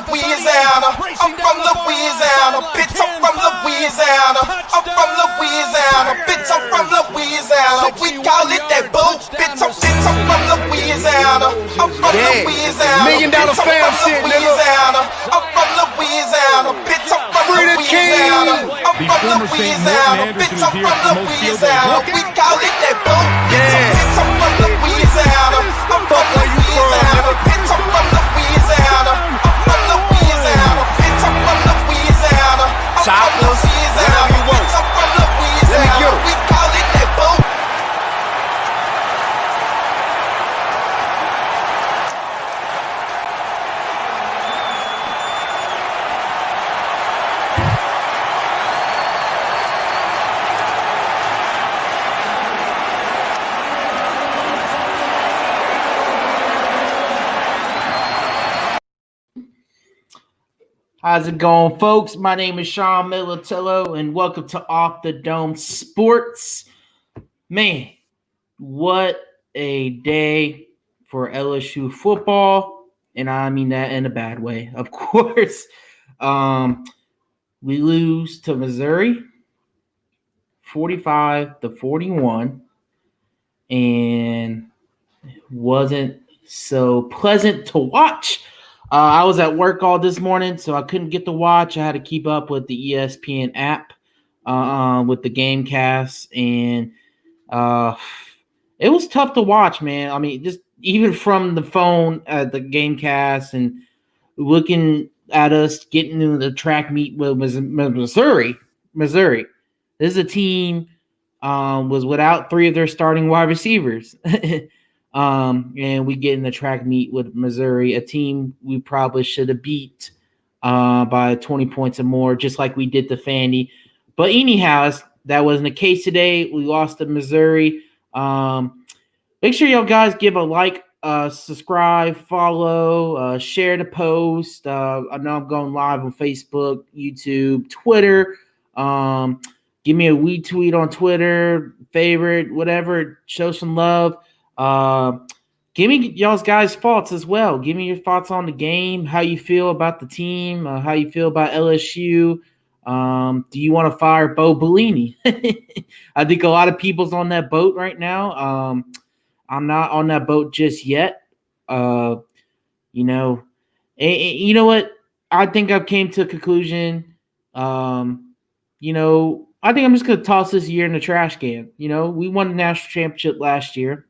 Louisiana. I'm from Louisiana. Bitch, I'm from Louisiana. I'm from Louisiana. Bitch, I'm from Louisiana. We call it that boat. Bitch, I'm from Louisiana. I'm from Louisiana. $1 million fam shit, Louisiana. I'm from Louisiana. Bitch, I'm from Louisiana. I'm from Louisiana. Bitch, I'm from Louisiana. We call it that boat. Bitch, I'm from Louisiana. I'm from Louisiana. Bitch, I'm from Louisiana. I'm from Louisiana. Bitch, I'm from Louisiana. I'm from Louisiana. Bitch, I'm from Louisiana. We call it that boat. How's it going, folks? My name is Sean Militello, and welcome to Off the Dome Sports. Man, what a day for LSU football, and I mean that in a bad way, of course. We lose to Missouri 45-41, and wasn't so pleasant to watch. I was at work all this morning, so I couldn't get to watch. I had to keep up with the ESPN app with the game cast, and it was tough to watch, man. I mean, just even from the phone at the game cast and looking at us getting into the track meet with Missouri. This is a team was without 3 of their starting wide receivers. And we get in the track meet with Missouri, a team we probably should have beat by 20 points or more, just like we did to Fandy. But anyhow, that wasn't the case today. We lost to Missouri. Make sure y'all guys give a like, subscribe, follow, share the post. I know I'm going live on Facebook, YouTube, Twitter. Give me a retweet on Twitter, favorite, whatever. Show some love. Give me y'all's guys' thoughts as well. Give me your thoughts on the game, how you feel about the team, how you feel about LSU. Do you want to fire Bo Bellini? I think a lot of people's on that boat right now. I'm not on that boat just yet. You know what? I think I've came to a conclusion. I think I'm just going to toss this year in the trash can. We won the national championship last year.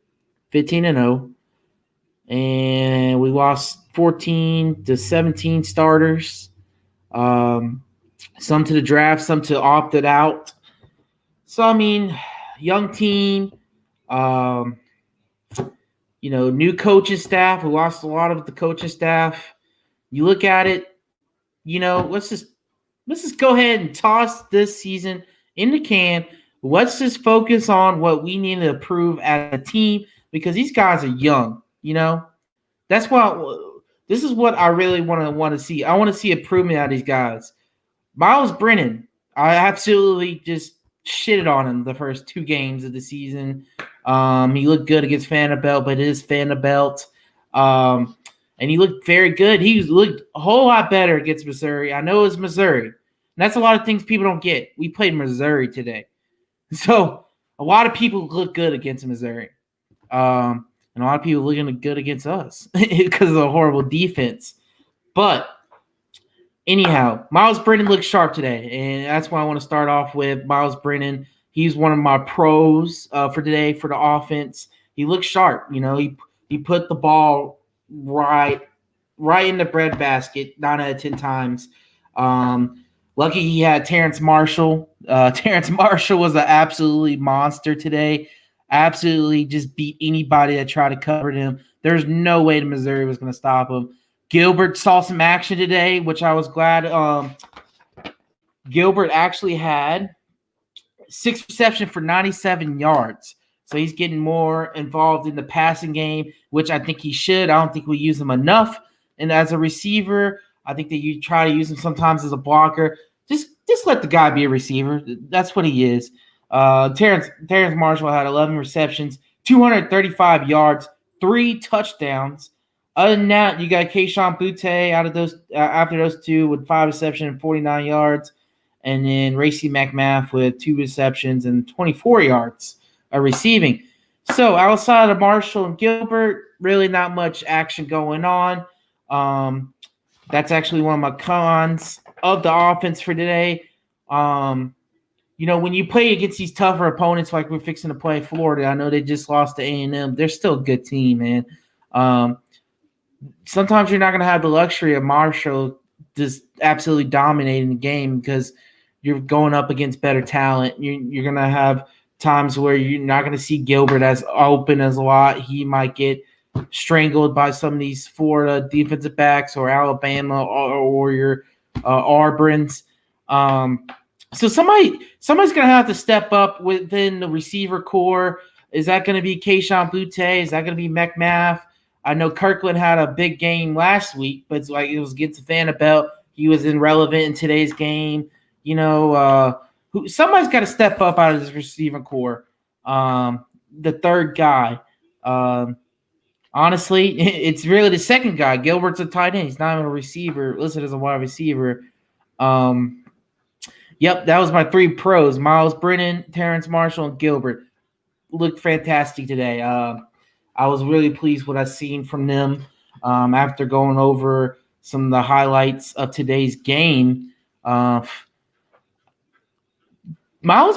15-0, and we lost 14 to 17 starters. Some to the draft, some to opted out. So I mean, young team. New coaching staff. We lost a lot of the coaching staff. You look at it. Let's just go ahead and toss this season in the can. Let's just focus on what we need to improve as a team. Because these guys are young, That's why this is what I really want to see. I want to see improvement out of these guys. Miles Brennan, I absolutely just shitted on him the first 2 games of the season. He looked good against Vanderbilt, but it is Vanderbilt. And he looked very good. He looked a whole lot better against Missouri. I know it's Missouri. And that's a lot of things people don't get. We played Missouri today. So a lot of people look good against Missouri. And a lot of people looking good against us because of the horrible defense. But anyhow, Miles Brennan looked sharp today, and that's why I want to start off with Miles Brennan. He's one of my pros for today for the offense. He looked sharp. He put the ball right in the breadbasket 9 out of 10 times. Lucky he had Terrence Marshall. Terrence Marshall was an absolutely monster today. Absolutely just beat anybody that tried to cover him. There's no way the Missouri was going to stop him. Gilbert saw some action today, which I was glad. Gilbert actually had 6 receptions for 97 yards. So he's getting more involved in the passing game, which I think he should. I don't think we use him enough. And as a receiver, I think that you try to use him sometimes as a blocker. Just let the guy be a receiver. That's what he is. Terrence Marshall had 11 receptions, 235 yards, 3 touchdowns. Other than that, you got Keyshawn Butte out of those after those two with 5 receptions and 49 yards, and then Racey McMath with 2 receptions and 24 yards receiving. So outside of Marshall and Gilbert, really not much action going on. That's actually one of my cons of the offense for today. When you play against these tougher opponents like we're fixing to play Florida, I know they just lost to A&M. They're still a good team, man. Sometimes you're not going to have the luxury of Marshall just absolutely dominating the game because you're going up against better talent. You're going to have times where you're not going to see Gilbert as open as a lot. He might get strangled by some of these Florida defensive backs or Alabama or your Auburn's. So somebody's going to have to step up within the receiver core. Is that going to be Keyshawn Butte? Is that going to be McMath? I know Kirkland had a big game last week, but it's like it was against the Vanderbilt. He was irrelevant in today's game. Somebody's got to step up out of this receiving core. The third guy. Honestly, it's really the second guy. Gilbert's a tight end. He's not even a receiver, listed as a wide receiver. Yep, that was my 3 pros. Miles Brennan, Terrence Marshall, and Gilbert. Looked fantastic today. I was really pleased with what I've seen from them after going over some of the highlights of today's game. Miles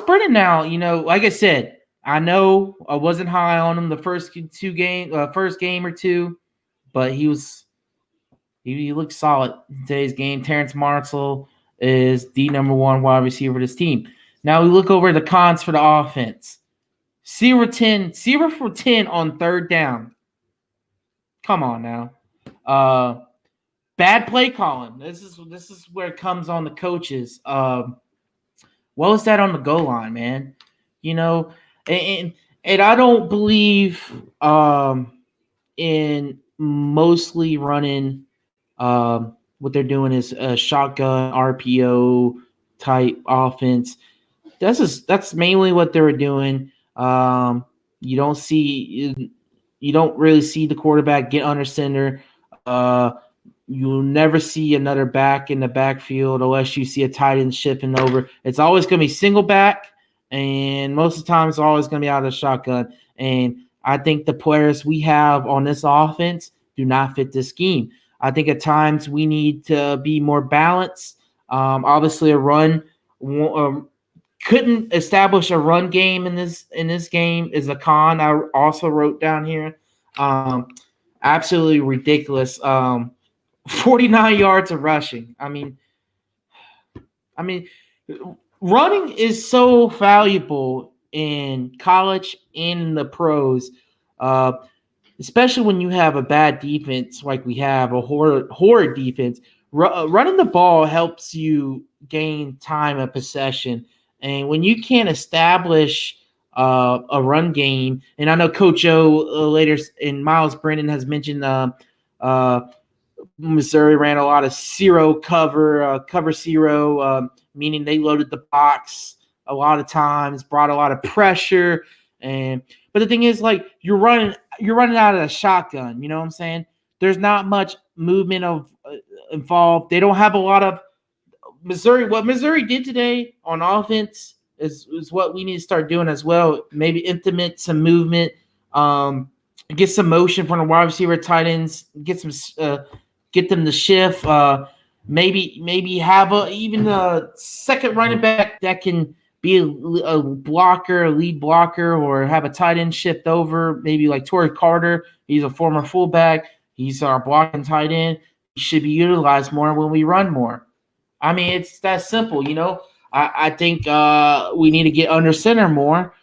Brennan now, like I said, I know I wasn't high on him the first game or two, but he looked solid in today's game. Terrence Marshall is the number 1 wide receiver of this team. Now we look over the cons for the offense. 0 for 10 on third down. Come on now. Bad play calling. This is where it comes on the coaches. What was that on the goal line, man? And I don't believe in mostly running what they're doing is a shotgun RPO type offense. That's mainly what they were doing. You don't really see the quarterback get under center. You'll never see another back in the backfield unless you see a tight end shifting over. It's always going to be single back, and most of the time it's always going to be out of the shotgun. And I think the players we have on this offense do not fit this scheme. I think at times we need to be more balanced. Obviously, a run couldn't establish a run game in this game is a con. I also wrote down here. Absolutely ridiculous. 49 yards of rushing. I mean, running is so valuable in college and in the pros, especially when you have a bad defense like we have, a horrid defense. Running the ball helps you gain time of possession. And when you can't establish a run game, and I know Coach O later and Miles Brennan has mentioned Missouri ran a lot of cover zero, meaning they loaded the box a lot of times, brought a lot of pressure. But the thing is, like, you're running out of a shotgun. You know what I'm saying? There's not much movement involved. They don't have a lot of Missouri. What Missouri did today on offense is what we need to start doing as well. Maybe implement some movement, get some motion from the wide receiver tight ends, get them to shift. Maybe have even a second running back that can be a lead blocker, or have a tight end shift over. Maybe like Torrey Carter. He's a former fullback. He's our blocking tight end. He should be utilized more when we run more. I mean, it's that simple, I think we need to get under center more.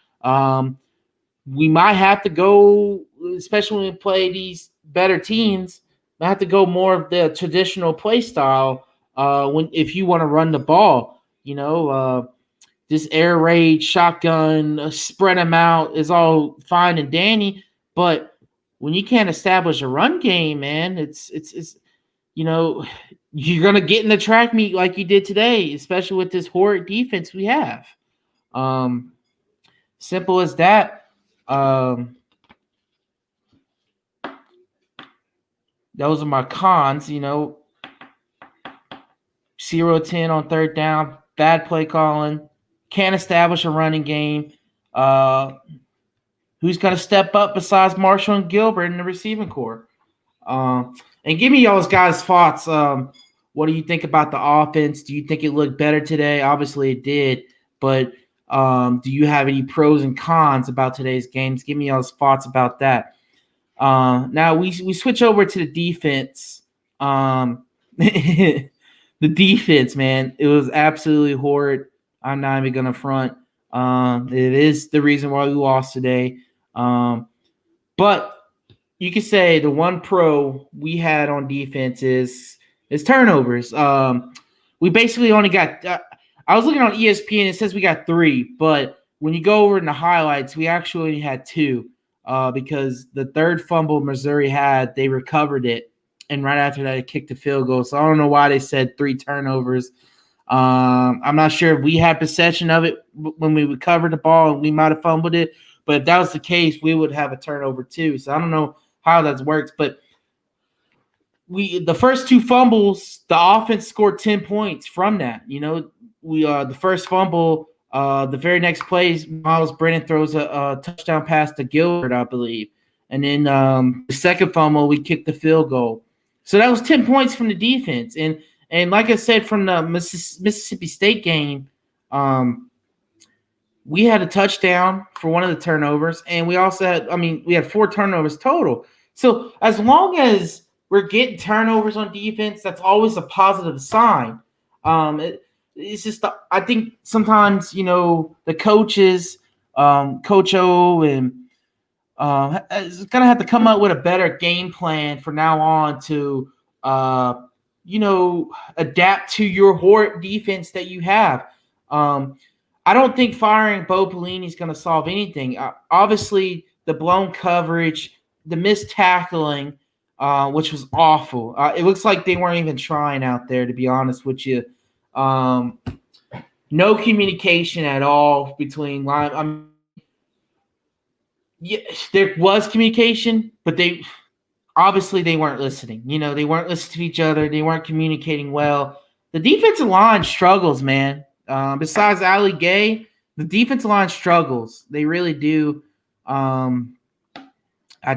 We might have to go, especially when we play these better teams, we have to go more of the traditional play style if you want to run the ball. This air raid, shotgun, spread them out is all fine and dandy, but when you can't establish a run game, man, it's you're going to get in the track meet like you did today, especially with this horrid defense we have. Simple as that. those are my cons. 0-10 on third down, bad play calling, can't establish a running game. Who's going to step up besides Marshall and Gilbert in the receiving corps? And give me y'all's guys' thoughts. What do you think about the offense? Do you think it looked better today? Obviously it did, but do you have any pros and cons about today's games? Give me y'all's thoughts about that. Now we switch over to the defense. The defense, man, it was absolutely horrid. I'm not even gonna front. It is the reason why we lost today. But you could say the one pro we had on defense is turnovers. We basically only got. I was looking on ESPN. It says we got 3, but when you go over in the highlights, we actually only had 2. Because the third fumble Missouri had, they recovered it, and right after that, they kicked the field goal. So I don't know why they said 3 turnovers. I'm not sure if we had possession of it when we recovered the ball and we might have fumbled it. But if that was the case, we would have a turnover too. So I don't know how that works. But the first 2 fumbles, the offense scored 10 points from that. The first fumble, the very next play, Miles Brennan throws a touchdown pass to Gilbert, I believe. And then the second fumble, we kicked the field goal. So that was 10 points from the defense. And like I said, from the Mississippi State game, we had a touchdown for one of the turnovers, and we also had 4 turnovers total. So as long as we're getting turnovers on defense, that's always a positive sign. It's just I think sometimes the coaches, Coach O, and is gonna have to come up with a better game plan for now on to adapt to your horrid defense that you have. I don't think firing Bo Pelini is going to solve anything. Obviously, the blown coverage, the missed tackling, which was awful. It looks like they weren't even trying out there, to be honest with you. No communication at all between line. There was communication, but they weren't listening. They weren't listening to each other. They weren't communicating well. The defensive line struggles, man. Besides Ali Gay, the defensive line struggles. They really do. I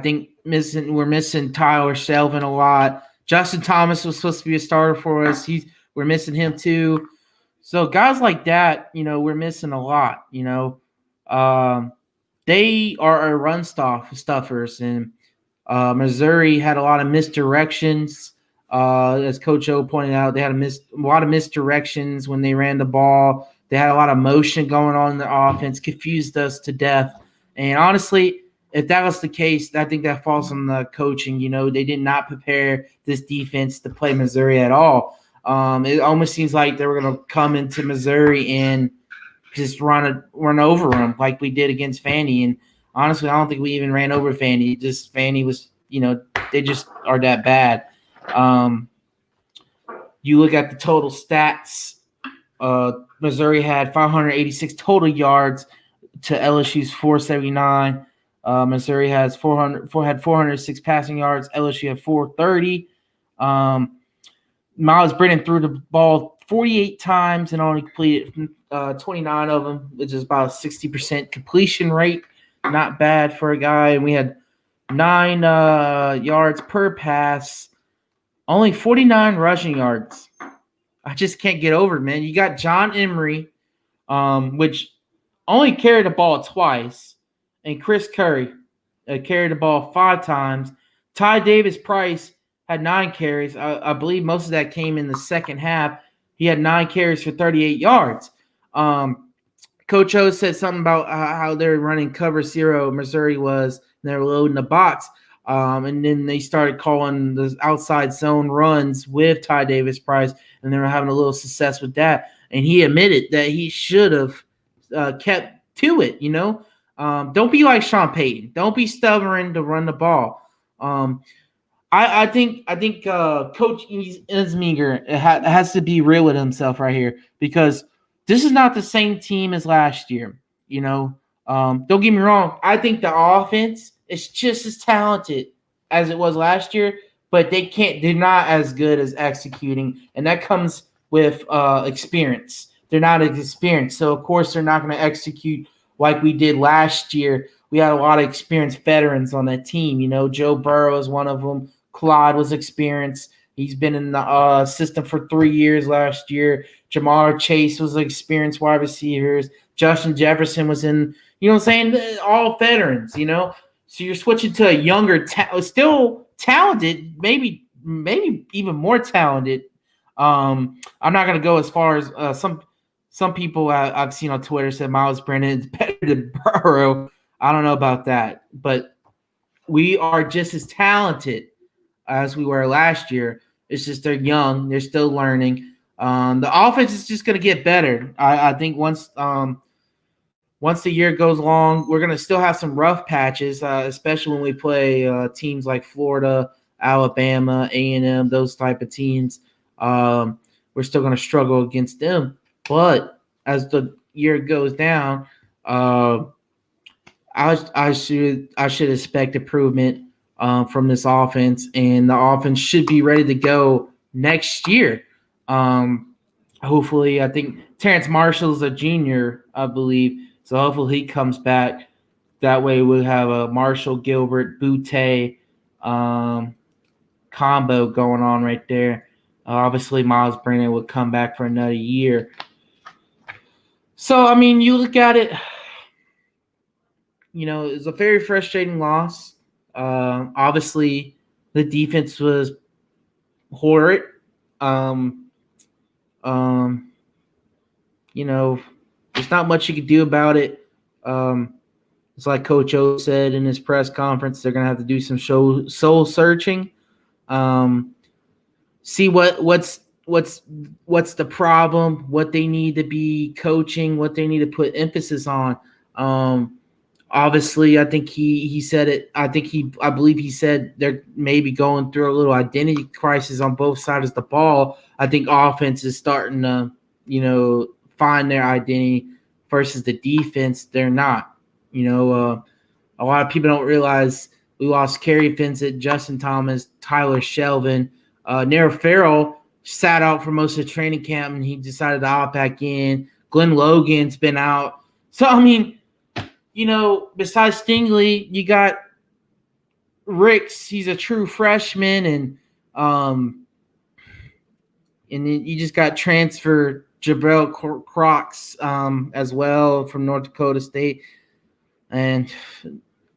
think we're missing Tyler Shelvin a lot. Justin Thomas was supposed to be a starter for us. We're missing him too. So guys like that, we're missing a lot. They are run stuffers, and Missouri had a lot of misdirections. As Coach O pointed out, they had a lot of misdirections when they ran the ball. They had a lot of motion going on in the offense, confused us to death. And honestly, if that was the case, I think that falls on the coaching. They did not prepare this defense to play Missouri at all. It almost seems like they were going to come into Missouri and just run over them like we did against Fanny. And honestly, I don't think we even ran over Fanny. Just Fanny was, they just are that bad. You look at the total stats. Missouri had 586 total yards to LSU's 479. Missouri had 406 passing yards. LSU had 430. Miles Brennan threw the ball 48 times and only completed 29 of them, which is about a 60% completion rate. Not bad for a guy. And we had 9 yards per pass, only 49 rushing yards. I just can't get over it, man. You got John Emery, which only carried the ball twice, and Chris Curry carried the ball 5 times. Ty Davis-Price had 9 carries. I believe most of that came in the second half. He had 9 carries for 38 yards. Coach O said something about how they're running cover 0. Missouri was. They're loading the box. And then they started calling the outside zone runs with Ty Davis-Price, and they were having a little success with that. And he admitted that he should have kept to it, Don't be like Sean Payton. Don't be stubborn to run the ball. I think Coach Insminger has to be real with himself right here, because this is not the same team as last year. Don't get me wrong. I think the offense is just as talented as it was last year, but they're not as good as executing, and that comes with experience. They're not as experienced, so of course they're not going to execute like we did last year. We had a lot of experienced veterans on that team. Joe Burrow is one of them. Claude was experienced. He's been in the system for 3 years last year. Jamar Chase was experienced wide receivers. Justin Jefferson was in, all veterans, So you're switching to a younger, still talented, maybe even more talented. I'm not going to go as far as some people I've seen on Twitter said Miles Brennan is better than Burrow. I don't know about that, but we are just as talented as we were last year. It's just they're young, they're still learning. The offense is just going to get better. I think once the year goes along, we're going to still have some rough patches, especially when we play teams like Florida, Alabama, A&M, those type of teams. We're still going to struggle against them. But as the year goes down, I should expect improvement from this offense, and the offense should be ready to go next year. Hopefully, I think Terrence Marshall's a junior, I believe, so hopefully he comes back. That way we'll have a Marshall, Gilbert, Butte combo going on right there. Obviously, Miles Brennan would come back for another year. So, I mean, you look at it, it's a very frustrating loss. Obviously, the defense was horrid. There's not much you could do about it. It's like Coach O said in his press conference, they're going to have to do some soul searching. See what's the problem, what they need to be coaching, what they need to put emphasis on. Obviously, I think he said it. I believe he said they're maybe going through a little identity crisis on both sides of the ball. I think offense is starting to, find their identity versus the defense. They're not. A lot of people don't realize we lost Kerry Vincent, Justin Thomas, Tyler Shelvin. Nero Farrell sat out for most of the training camp, and he decided to opt back in. Glenn Logan's been out. So, I mean, besides Stingley, you got Ricks. He's a true freshman, and then you just got transfer Jabril Crocs as well from North Dakota State, and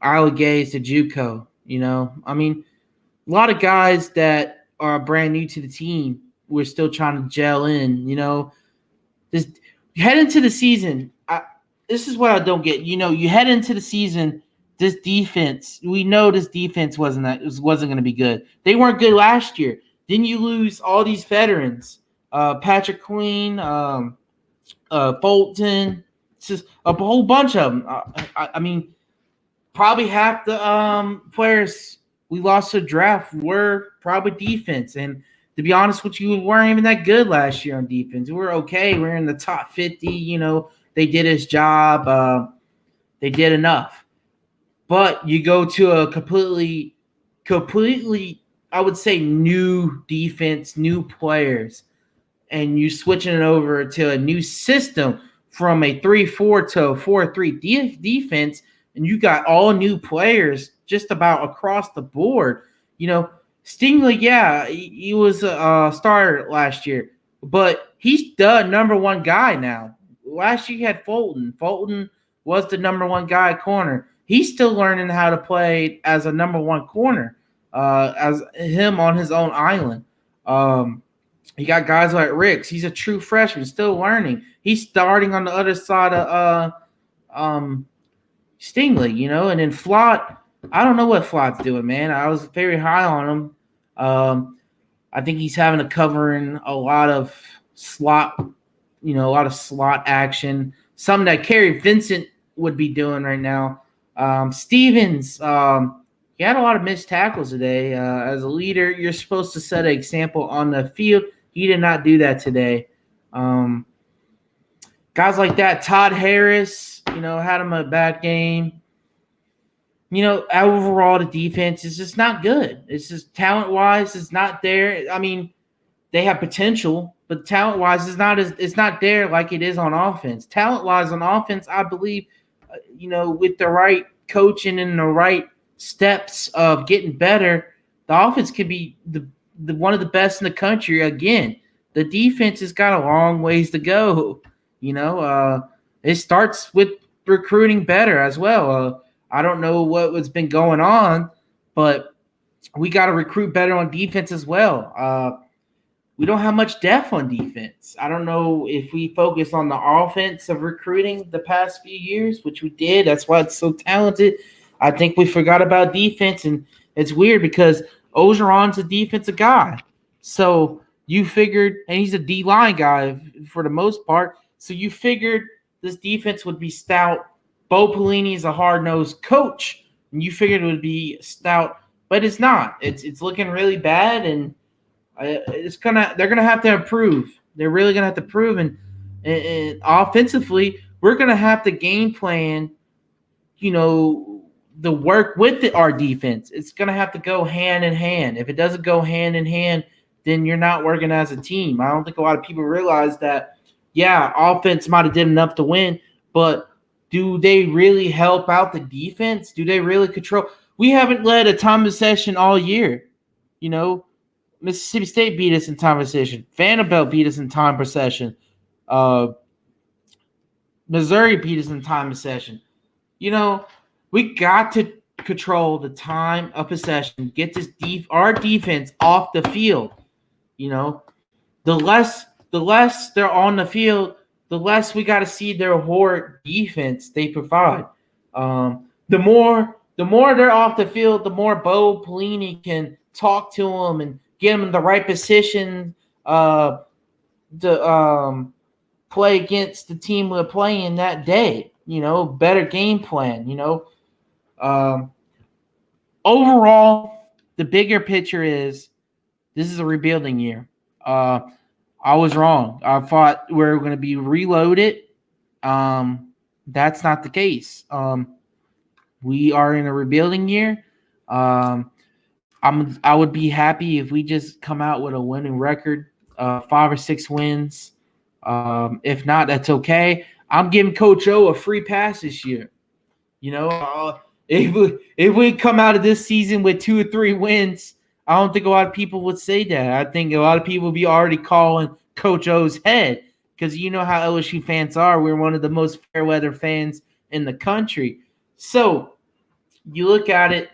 Isla Gay's to JUCO. I mean, a lot of guys that are brand new to the team. We're still trying to gel in. This head into the season. This is what I don't get. You head into the season, this defense, we know this defense wasn't going to be good. They weren't good last year. Then you lose all these veterans, Patrick Queen, Fulton, just a whole bunch of them. I mean, probably half the players we lost to draft were probably defense. And to be honest with you, we weren't even that good last year on defense. We were okay. We were in the top 50, They did his job. They did enough. But you go to a completely, I would say, new defense, new players, and you switching it over to a new system from a 3-4 to a 4-3 defense, and you got all new players just about across the board. Stingley, yeah, he was a starter last year, but he's the number one guy now. Last year you had Fulton. Fulton was the number one guy at corner. He's still learning how to play as a number one corner, as him on his own island. You got guys like Ricks. He's a true freshman, still learning. He's starting on the other side of Stingley, and then Flott. I don't know what Flott's doing, man. I was very high on him. I think he's having to cover in a lot of slot action, something that Kerry Vincent would be doing right now. Stevens, he had a lot of missed tackles today. As a leader, you're supposed to set an example on the field. He did not do that today. Guys like that, Todd Harris, had him a bad game. overall the defense is just not good. It's just talent-wise, it's not there. I mean, they have potential, but talent-wise, it's not there like it is on offense. Talent-wise on offense, I believe, with the right coaching and the right steps of getting better, the offense could be the one of the best in the country again. The defense has got a long ways to go. It starts with recruiting better as well. I don't know what's been going on, but we got to recruit better on defense as well. We don't have much depth on defense. I don't know if we focus on the offense of recruiting the past few years, which we did. That's why it's so talented. I think we forgot about defense, and it's weird because Ogeron's a defensive guy. So you figured, and he's a D-line guy for the most part, so you figured this defense would be stout. Bo Pelini is a hard-nosed coach, and you figured it would be stout, but it's not. It's looking really bad, and they're gonna have to improve. They're really gonna have to prove, and offensively, we're gonna have to game plan. The work with our defense. It's gonna have to go hand in hand. If it doesn't go hand in hand, then you're not working as a team. I don't think a lot of people realize that. Yeah, offense might have did enough to win, but do they really help out the defense? Do they really control? We haven't led a time possession all year. Mississippi State beat us in time possession. Vanderbilt beat us in time possession. Missouri beat us in time possession. We got to control the time of possession. Get our defense off the field. The less they're on the field, the less we got to see their horrid defense they provide. The more they're off the field, the more Bo Pelini can talk to them and get them in the right position to play against the team we're playing that day. Better game plan. Overall, the bigger picture is this is a rebuilding year. I was wrong. I thought we were going to be reloaded. That's not the case. We are in a rebuilding year. I would be happy if we just come out with a winning record, 5 or 6 wins. If not, that's okay. I'm giving Coach O a free pass this year. If we come out of this season with 2 or 3 wins, I don't think a lot of people would say that. I think a lot of people would be already calling Coach O's head because you know how LSU fans are. We're one of the most fair weather fans in the country. So you look at it.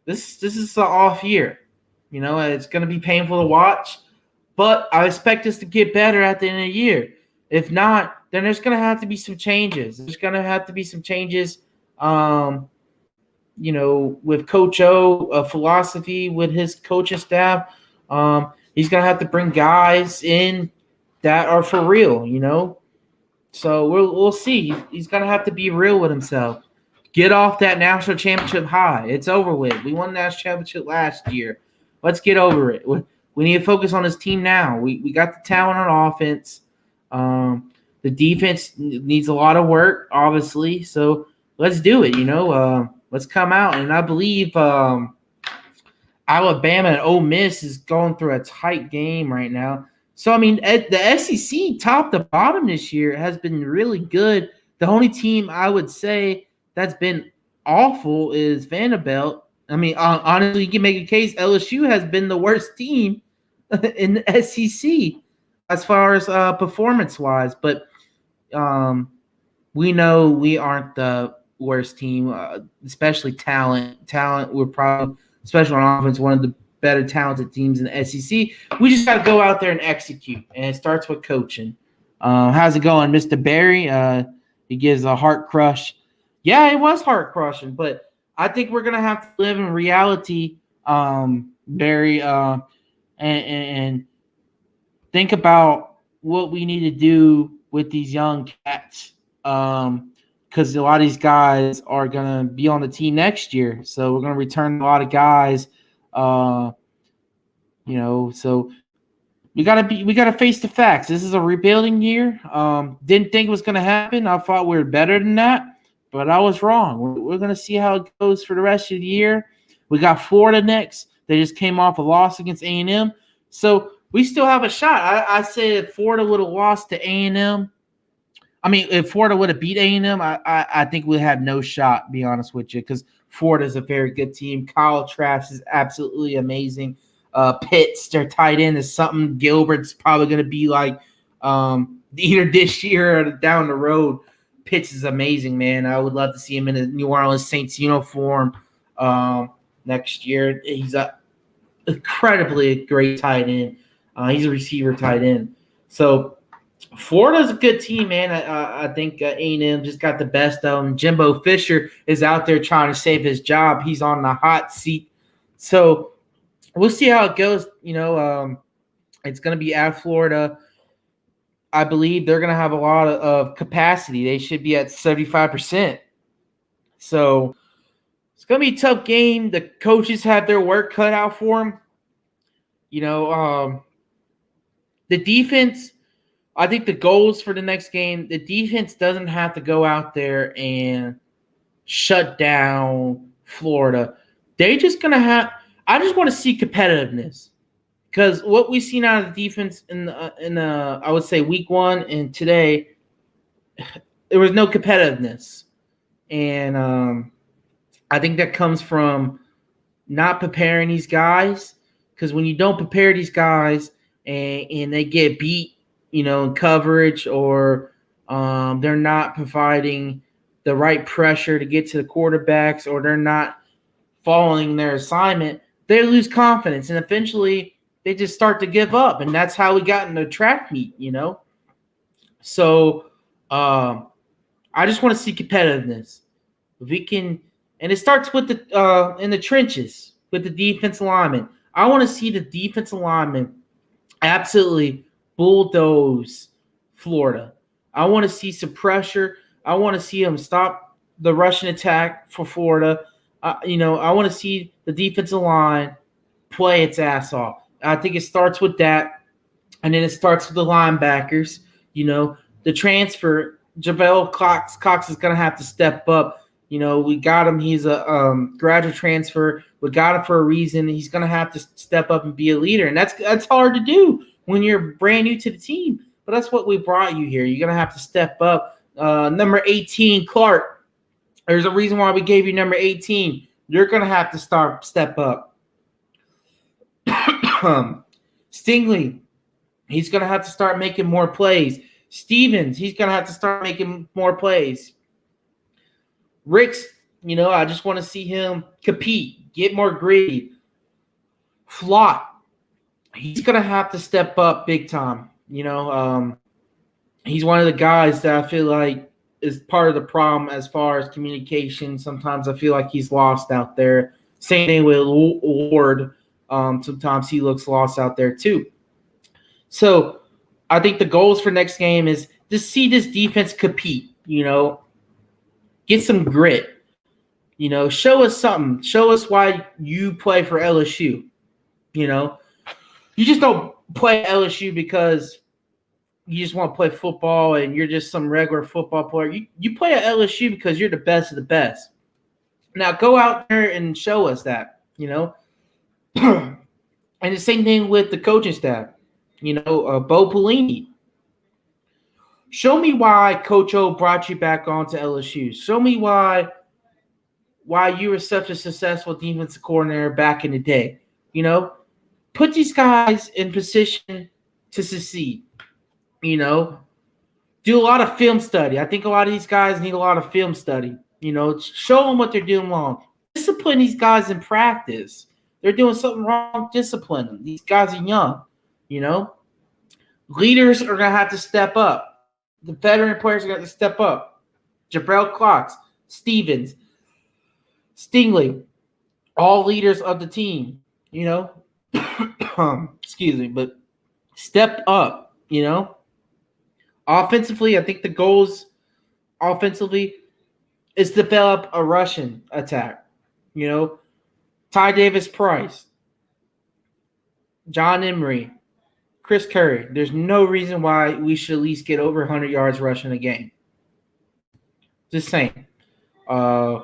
This is an off year. It's going to be painful to watch, but I expect us to get better at the end of the year. If not, then there's going to have to be some changes. There's going to have to be some changes. With Coach O, a philosophy with his coaching staff, he's going to have to bring guys in that are for real, So we'll see. He's going to have to be real with himself. Get off that national championship high. It's over with. We won the national championship last year. Let's get over it. We need to focus on this team now. We got the talent on offense. The defense needs a lot of work, obviously. So let's do it, Let's come out. And I believe Alabama and Ole Miss is going through a tight game right now. So, the SEC top to bottom this year has been really good. The only team I would say that's been awful is Vanderbilt. Honestly, you can make a case LSU has been the worst team in the SEC as far as performance-wise. But we know we aren't the worst team, especially talent. We're probably, especially on offense, one of the better talented teams in the SEC. We just got to go out there and execute, and it starts with coaching. How's it going, Mr. Barry? He gives a heart crush. Yeah, it was heart crushing, but I think we're gonna have to live in reality, Barry, and think about what we need to do with these young cats. Because a lot of these guys are gonna be on the team next year, so we're gonna return a lot of guys. So we gotta face the facts. This is a rebuilding year. Didn't think it was gonna happen. I thought we were better than that, but I was wrong. We're going to see how it goes for the rest of the year. We got Florida next. They just came off a loss against A&M. So we still have a shot. I said if Florida would have lost to A&M, if Florida would have beat A&M, I think we'd have no shot, to be honest with you, because Florida is a very good team. Kyle Trask is absolutely amazing. Pitts, their tight end, is something Gilbert's probably going to be like either this year or down the road. Pitts is amazing, man. I would love to see him in a New Orleans Saints uniform next year. He's a incredibly great tight end. He's a receiver tight end. So Florida's a good team, man. I think A&M just got the best of them. Jimbo Fisher is out there trying to save his job. He's on the hot seat. So we'll see how it goes. It's going to be at Florida. I believe they're going to have a lot of capacity. They should be at 75%. So it's going to be a tough game. The coaches have their work cut out for them. The defense, I think the goals for the next game, the defense doesn't have to go out there and shut down Florida. They're just going to have – I just want to see competitiveness. Because what we've seen out of the defense in I would say week 1 and today, there was no competitiveness. And I think that comes from not preparing these guys. Because when you don't prepare these guys and they get beat, in coverage, or they're not providing the right pressure to get to the quarterbacks, or they're not following their assignment, they lose confidence. And eventually they just start to give up. And that's how we got in the track meet, So I just want to see competitiveness. If we can, and it starts with the in the trenches with the defensive linemen. I want to see the defensive linemen absolutely bulldoze Florida. I want to see some pressure. I want to see them stop the rushing attack for Florida. I want to see the defensive line play its ass off. I think it starts with that, and then it starts with the linebackers. The transfer, Javel Cox is going to have to step up. We got him. He's a graduate transfer. We got him for a reason. He's going to have to step up and be a leader, and that's hard to do when you're brand new to the team. But that's what we brought you here. You're going to have to step up. Number 18, Clark. There's a reason why we gave you number 18. You're going to have to step up. Stingley, he's going to have to start making more plays. Stevens, he's going to have to start making more plays. Ricks, I just want to see him compete, get more gritty. Flott, he's going to have to step up big time. He's one of the guys that I feel like is part of the problem as far as communication. Sometimes I feel like he's lost out there. Same thing with Ward. Sometimes he looks lost out there too. So I think the goals for next game is to see this defense compete, get some grit, show us something. Show us why you play for LSU. You just don't play LSU because you just want to play football and you're just some regular football player. You play at LSU because you're the best of the best. Now go out there and show us that, And the same thing with the coaching staff, Bo Pelini. Show me why Coach O brought you back onto LSU. Show me why you were such a successful defensive coordinator back in the day. Put these guys in position to succeed. Do a lot of film study. I think a lot of these guys need a lot of film study. Show them what they're doing wrong. Discipline these guys in practice. They're doing something wrong, discipline them. These guys are young, Leaders are going to have to step up. The veteran players are going to step up. Jabril Cox, Stevens, Stingley, all leaders of the team, Excuse me, but step up, Offensively, I think the goals offensively is develop a Russian attack, Ty Davis-Price, John Emery, Chris Curry. There's no reason why we should at least get over 100 yards rushing a game. Just saying. I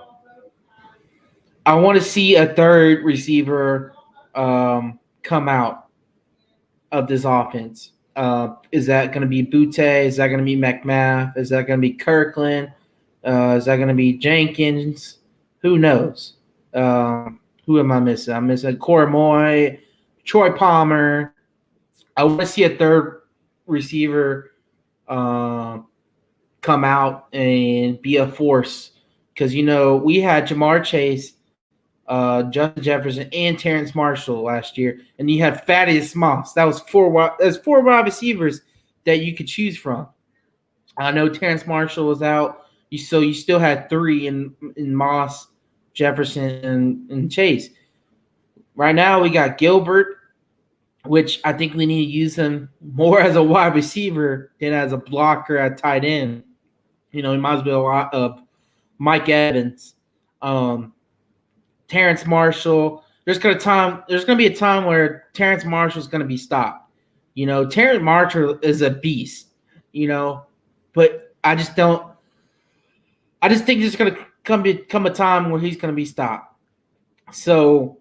want to see a third receiver come out of this offense. Is that going to be Butte? Is that going to be McMath? Is that going to be Kirkland? Is that going to be Jenkins? Who knows? Who am I missing? I'm missing Corey Moy, Troy Palmer. I want to see a third receiver come out and be a force because, we had Jamar Chase, Justin Jefferson, and Terrence Marshall last year, and you had Thaddeus Moss. That's four wide receivers that you could choose from. I know Terrence Marshall was out, so you still had three in Moss, Jefferson, and Chase. Right now we got Gilbert, which I think we need to use him more as a wide receiver than as a blocker at tight end. He reminds me a lot of Mike Evans. Terrence Marshall. There's gonna be a time where Terrence Marshall is gonna be stopped. Terrence Marshall is a beast. But I just think there's gonna come a time where he's gonna be stopped. So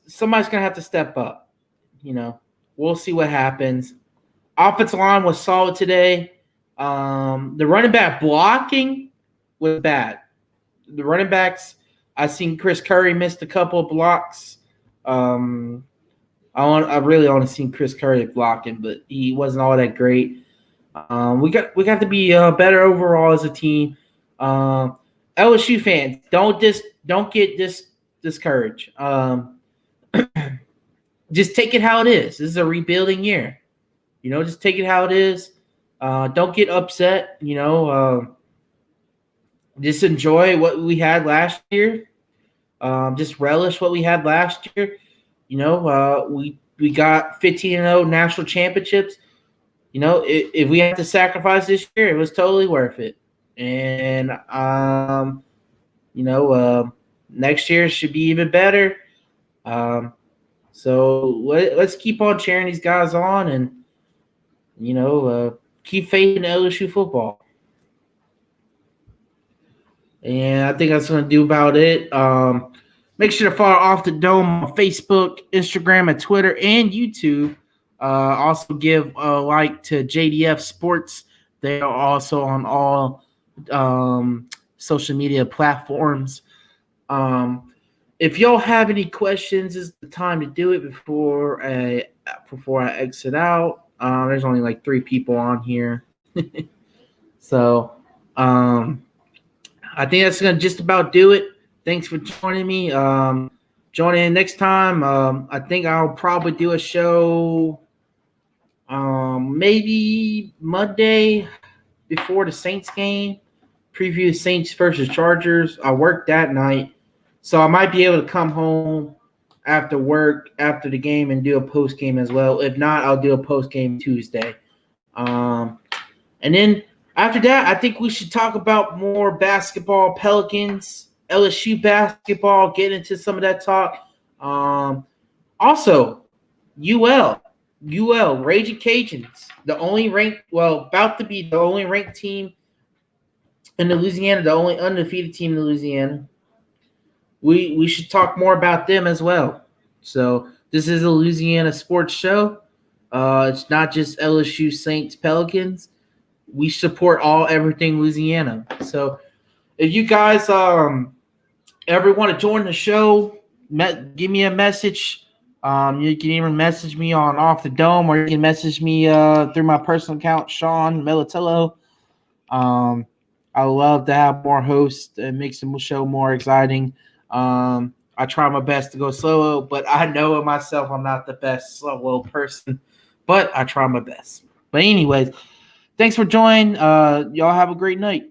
somebody's gonna have to step up. We'll see what happens. Offensive line was solid today. The running back blocking was bad. The running backs. I seen Chris Curry missed a couple of blocks. I really only seen Chris Curry blocking, but he wasn't all that great. We got to be better overall as a team. LSU fans, don't get discouraged. Just take it how it is. This is a rebuilding year. Just take it how it is. Don't get upset. Just enjoy what we had last year. Just relish what we had last year. We got 15-0 national championships. If we had to sacrifice this year, it was totally worth it. And next year should be even better. So let's keep on cheering these guys on, and keep faith in LSU football. And I think that's going to do about it. Make sure to follow Off the Dome on Facebook, Instagram, and Twitter, and YouTube. Also give a like to JDF Sports. They are also on all social media platforms. If y'all have any questions, this is the time to do it before I exit out. There's only like 3 people on here. So I think that's going to just about do it. Thanks for joining me. Join in next time. I think I'll probably do a show maybe Monday before the Saints game. Preview Saints versus Chargers. I work that night. So I might be able to come home after work, after the game, and do a post game as well. If not, I'll do a post game Tuesday. And then after that, I think we should talk about more basketball, Pelicans, LSU basketball, get into some of that talk. Also, UL, Raging Cajuns, about to be the only ranked team in Louisiana, the only undefeated team in Louisiana. We should talk more about them as well. So this is a Louisiana sports show. It's not just LSU, Saints, Pelicans. We support everything Louisiana. So if you guys ever want to join the show, give me a message. You can even message me on Off the Dome, or you can message me through my personal account, Sean Militello. I love to have more hosts and make the show more exciting. I try my best to go solo, but I know of myself I'm not the best solo person, but I try my best. But anyways, thanks for joining. Y'all have a great night.